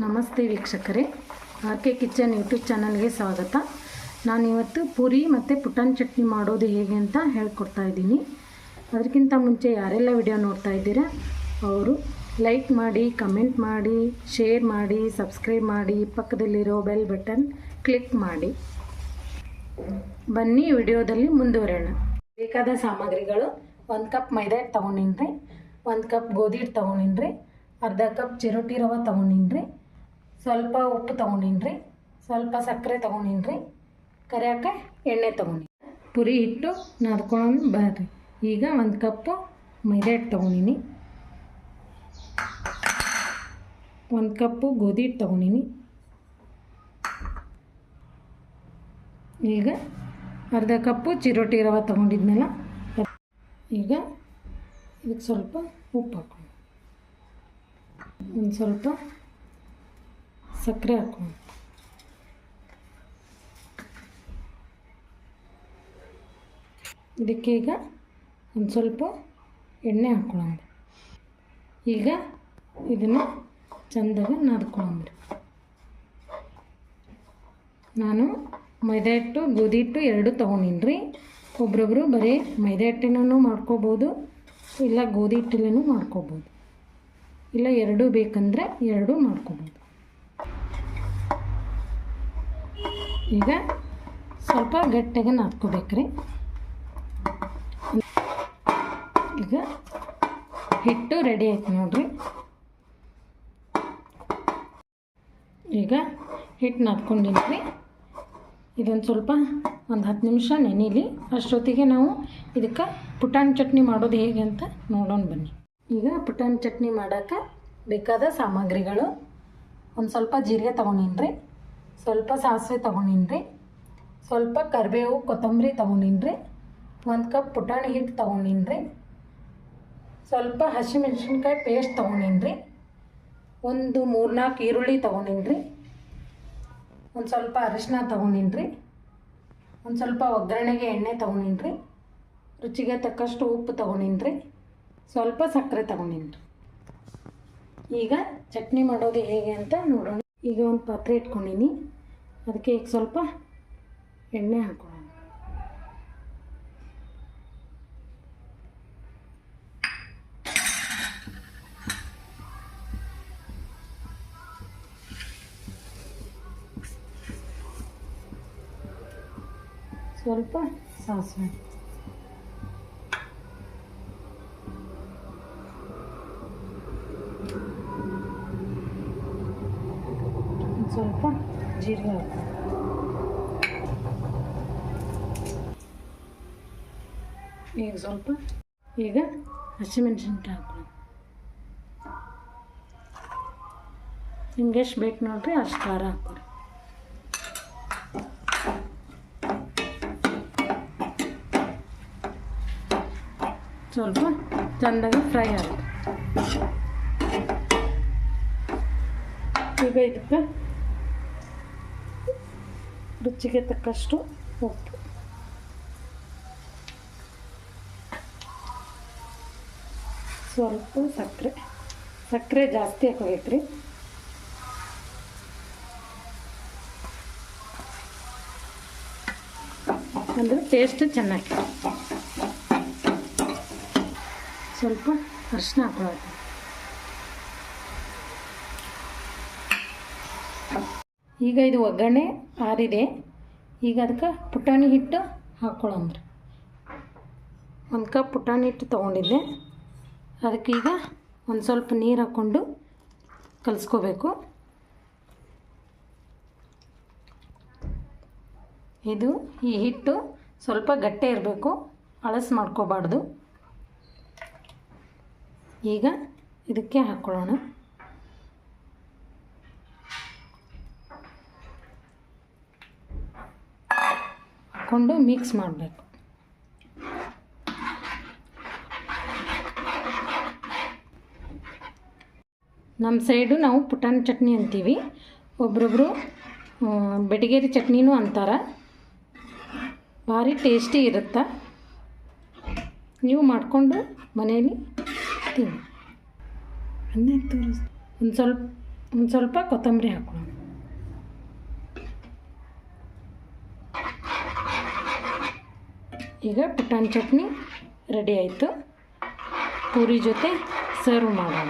ನಮಸ್ತೆ ವೀಕ್ಷಕರೇ, R K kitchen YouTube ಚಾನಲ್ಗೆ ಸ್ವಾಗತ. ನಾನಿವತ್ತು ಪೂರಿ ಮತ್ತು ಪುಟಾಣಿ ಚಟ್ನಿ ಮಾಡೋದು ಹೇಗೆ ಅಂತ ಹೇಳ್ಕೊಡ್ತಾ ಇದ್ದೀನಿ. ಅದಕ್ಕಿಂತ ಮುಂಚೆ ಯಾರೆಲ್ಲ ವಿಡಿಯೋ ನೋಡ್ತಾ ಇದ್ದೀರಾ ಅವರು ಲೈಕ್ ಮಾಡಿ, ಕಮೆಂಟ್ ಮಾಡಿ, ಶೇರ್ ಮಾಡಿ, ಸಬ್ಸ್ಕ್ರೈಬ್ ಮಾಡಿ, ಪಕ್ಕದಲ್ಲಿರೋ ಬೆಲ್ ಬಟನ್ ಕ್ಲಿಕ್ ಮಾಡಿ. ಬನ್ನಿ ವಿಡಿಯೋದಲ್ಲಿ ಮುಂದುವರೋಣ. ಬೇಕಾದ ಸಾಮಗ್ರಿಗಳು: 1 ಕಪ್ ಮೈದಾ ಹಿಟ್ಟು ತೊಗೊಂಡಿನ್ರಿ, 1 ಕಪ್ ಗೋಧಿ ಹಿಟ್ಟು ತೊಗೊಂಡಿನ್ರಿ, ಅರ್ಧ ಕಪ್ ಚಿರೋಟಿ ರವೆ ತೊಗೊಂಡಿನ್ರಿ, ಸ್ವಲ್ಪ ಉಪ್ಪು ತೊಗೊಂಡಿನ್ರಿ, ಸ್ವಲ್ಪ ಸಕ್ಕರೆ ತೊಗೊಂಡಿನ್ರಿ, ಕರಿಯಾಕ ಎಣ್ಣೆ ತೊಗೊಂಡಿನಿ. ಪುರಿ ಹಿಟ್ಟು ನಾದ್ಕೊಂಡು ಬರ್ರಿ. ಈಗ 1 ಕಪ್ಪು ಮೈದಾ ಹಿಟ್ಟು ತೊಗೊಂಡಿನಿ, 1 ಕಪ್ಪು ಗೋಧಿ ಹಿಟ್ಟು ತೊಗೊಂಡಿನಿ. ಈಗ ಅರ್ಧ ಕಪ್ಪು ಚಿರೋಟಿ ರವೆ ತೊಗೊಂಡಿದ್ನಲ್ಲ, ಈಗ ಇದಕ್ಕೆ ಸ್ವಲ್ಪ ಉಪ್ಪು ಹಾಕೊಂಡು, ಒಂದು ಸ್ವಲ್ಪ ಸಕ್ಕರೆ ಹಾಕೊಂಡು, ಇದಕ್ಕೆ ಈಗ ಒಂದು ಸ್ವಲ್ಪ ಎಣ್ಣೆ ಹಾಕೊಳ್ಳೋಣ. ಈಗ ಇದನ್ನು ಚೆಂದಾಗಿ ನಾದ್ಕೊಳ್ಳೋಣ್ರಿ. ನಾನು ಮೈದಾ ಹಿಟ್ಟು ಗೋಧಿ ಹಿಟ್ಟು ಎರಡು ತೊಗೊಂಡಿನ್ರಿ. ಒಬ್ರೊಬ್ಬರು ಬರೀ ಮೈದಾ ಹಿಟ್ಟಿನೂ ಮಾಡ್ಕೋಬೋದು, ಇಲ್ಲ ಗೋಧಿ ಹಿಟ್ಟಲ್ಲೂ ಮಾಡ್ಕೋಬೋದು, ಇಲ್ಲ ಎರಡೂ ಬೇಕಂದರೆ ಎರಡೂ ಮಾಡ್ಕೋಬೋದು. ಈಗ ಸ್ವಲ್ಪ ಗಟ್ಟಿಗೆ ನಾದ್ಕೋಬೇಕ್ರಿ. ಈಗ ಹಿಟ್ಟು ರೆಡಿ ಆಯ್ತು ನೋಡ್ರಿ. ಈಗ ಹಿಟ್ಟು ನಾದ್ಕೊಂಡಿದ್ರಿ. ಇದೊಂದು ಸ್ವಲ್ಪ ಒಂದು 10 ನಿಮಿಷ ನೆನೀಲಿ. ಅಷ್ಟೊತ್ತಿಗೆ ನಾವು ಇದಕ್ಕೆ ಪುಟಾಣಿ ಚಟ್ನಿ ಮಾಡೋದು ಹೇಗೆ ಅಂತ ನೋಡೋಣ ಬನ್ನಿ. ಈಗ ಪುಟಾಣಿ ಚಟ್ನಿ ಮಾಡೋಕ್ಕೆ ಬೇಕಾದ ಸಾಮಗ್ರಿಗಳು: ಒಂದು ಸ್ವಲ್ಪ ಜೀರಿಗೆ ತೊಗೊಂಡಿನ್ರಿ, ಸ್ವಲ್ಪ ಸಾಸಿವೆ ತೊಗೊಂಡಿನ್ರಿ, ಸ್ವಲ್ಪ ಕರಿಬೇವು ಕೊತ್ತಂಬರಿ ತೊಗೊಂಡಿನ್ರಿ, 1 ಕಪ್ ಪುಟಾಣಿ ಹಿಟ್ಟು ತೊಗೊಂಡಿನ್ರಿ, ಸ್ವಲ್ಪ ಹಸಿಮೆಣ್ಸಿನ್ಕಾಯಿ ಪೇಸ್ಟ್ ತೊಗೊಂಡಿನ್ರಿ, ಒಂದು 3-4 ಈರುಳ್ಳಿ ತೊಗೊಂಡಿನ್ರಿ, ಒಂದು ಸ್ವಲ್ಪ ಅರಿಶಿನ ತೊಗೊಂಡಿನ್ರಿ, ಒಂದು ಸ್ವಲ್ಪ ಒಗ್ಗರಣೆಗೆ ಎಣ್ಣೆ ತೊಗೊಂಡಿನ್ರಿ, ರುಚಿಗೆ ತಕ್ಕಷ್ಟು ಉಪ್ಪು ತೊಗೊಂಡಿನ್ರಿ, ಸ್ವಲ್ಪ ಸಕ್ಕರೆ ತೊಗೊಂಡಿನ್ರಿ. ಈಗ ಚಟ್ನಿ ಮಾಡೋದು ಹೇಗೆ ಅಂತ ನೋಡೋಣ. ಈಗ ಒಂದು ಪಾತ್ರೆ ಇಟ್ಕೊಂಡಿನಿ, ಅದಕ್ಕೆ ಈಗ ಸ್ವಲ್ಪ ಎಣ್ಣೆ ಹಾಕೋಣ. ಸ್ವಲ್ಪ ಸಾಸಿವೆ, ಸ್ವಲ್ಪ ಜೀರಿಗೆ ಹಾಕಿ, ಈಗ ಸ್ವಲ್ಪ ಹಸಿಮೆಣ್ಸಿನ್ಕಾಯಿ ಹಾಕೋಣ. ನಿಮ್ಗೆ ಎಷ್ಟು ಬೇಕು ನೋಡ್ರಿ ಅಷ್ಟು ಖಾರ ಹಾಕೋರಿ. ಸ್ವಲ್ಪ ಚೆಂದಾಗಿ ಫ್ರೈ ಆಗುತ್ತೆ. ಈಗ ಇದಕ್ಕೆ ರುಚಿಗೆ ತಕ್ಕಷ್ಟು ಉಪ್ಪು, ಸ್ವಲ್ಪ ಸಕ್ಕರೆ ಜಾಸ್ತಿ ಹಾಕೋಬೇಕ್ರಿ. ಅಂದರೆ ಟೇಸ್ಟ್ ಚೆನ್ನಾಗಿ. ಸ್ವಲ್ಪ ಅರಿಶಿನ ಹಾಕೊಳ್ಳೋದು. ಈಗ ಇದು ಒಗ್ಗರಣೆ ಆರಿದೆ. ಈಗ ಅದಕ್ಕೆ ಪುಟಾಣಿ ಹಿಟ್ಟು ಹಾಕ್ಕೊಳ್ಳೋಣ್ರಿ. 1 ಕಪ್ ಪುಟಾಣಿ ಹಿಟ್ಟು ತೊಗೊಂಡಿದ್ದೆ, ಅದಕ್ಕೀಗ ಒಂದು ಸ್ವಲ್ಪ ನೀರು ಹಾಕ್ಕೊಂಡು ಕಲಿಸ್ಕೋಬೇಕು. ಈ ಹಿಟ್ಟು ಸ್ವಲ್ಪ ಗಟ್ಟಿ ಇರಬೇಕು, ಅಳಸು ಮಾಡ್ಕೋಬಾರ್ದು. ಈಗ ಇದಕ್ಕೆ ಹಾಕ್ಕೊಳ್ಳೋಣ. ಹಾಕ್ಕೊಂಡು ಮಿಕ್ಸ್ ಮಾಡಬೇಕು. ನಮ್ಮ ಸೈಡು ನಾವು ಪುಟಾಣಿ ಚಟ್ನಿ ಅಂತೀವಿ, ಒಬ್ರೊಬ್ಬರು ಬೆಟಗೇರಿ ಚಟ್ನಿನೂ ಅಂತಾರೆ. ಭಾರಿ ಟೇಸ್ಟಿ ಇರುತ್ತೆ. ನೀವು ಮಾಡಿಕೊಂಡು ಮನೆಯಲ್ಲಿ ತಿನ್ನಿ. ಒಂದು ಸ್ವಲ್ಪ ಒಂದು ಸ್ವಲ್ಪ ಕೊತ್ತಂಬರಿ ಹಾಕೋಣ. ಈಗ ಪುಟಾಣಿ ಚಟ್ನಿ ರೆಡಿ ಆಯಿತು. ಪೂರಿ ಜೊತೆ ಸರ್ವ್ ಮಾಡೋಣ.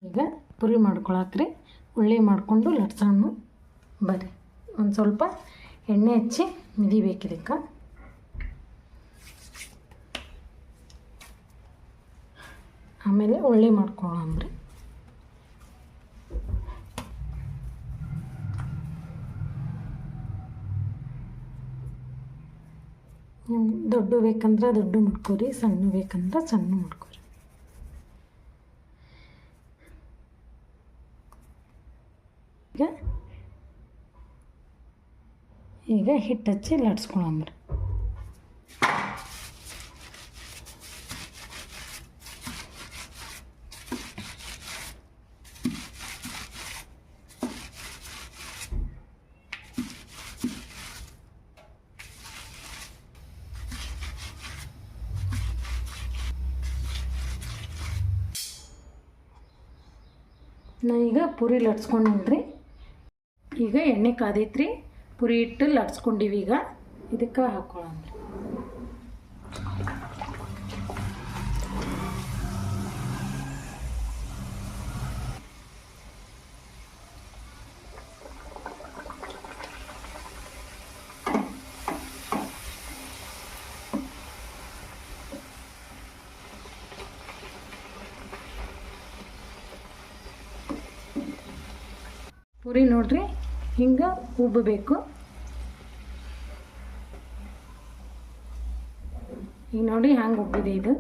ಈಗ ಪೂರಿ ಮಾಡ್ಕೊಳಕ್ರಿ ಉಳ್ಳಿ ಮಾಡಿಕೊಂಡು ಲಟ್ಸೋಣ. ಬರ್ರಿ, ಒಂದು ಸ್ವಲ್ಪ ಎಣ್ಣೆ ಹಚ್ಚಿ ಮಿದಿಬೇಕಿದಕ್ಕೆ. ಆಮೇಲೆ ಉಳ್ಳಿ ಮಾಡ್ಕೊಳ್ಳೋಣ್ರಿ. ದೊಡ್ಡ ಬೇಕಂದ್ರೆ ದೊಡ್ಡ ಮಾಡ್ಕೊರಿ, ಸಣ್ಣ ಬೇಕಂದ್ರೆ ಸಣ್ಣ ಮಾಡ್ಕೊರಿ. ಈಗ ಹಿಟ್ಟು ಹಚ್ಚಿ ಲಟ್ಸ್ಕೊಳಂಬ್ರಿ. ನಾ ಈಗ ಪೂರಿ ಲಟ್ಸ್ಕೊಂಡ್ರಿ. ಈಗ ಎಣ್ಣೆ ಕಾದೈತ್ರಿ, ಪುರಿ ಇಟ್ಟು ಲಟ್ಸ್ಕೊಂಡಿವಿ. ಈಗ ಇದಕ್ಕೆ ಹಾಕ್ಕೊಳ್ಳೋಣ. ಪುರಿ ನೋಡ್ರಿ ಹಿಂಗೆ ಉಬ್ಬಬೇಕು. ಈಗ ನೋಡಿ ಹ್ಯಾಂಗೆ ಉಬ್ಬಿದೆ ಇದು.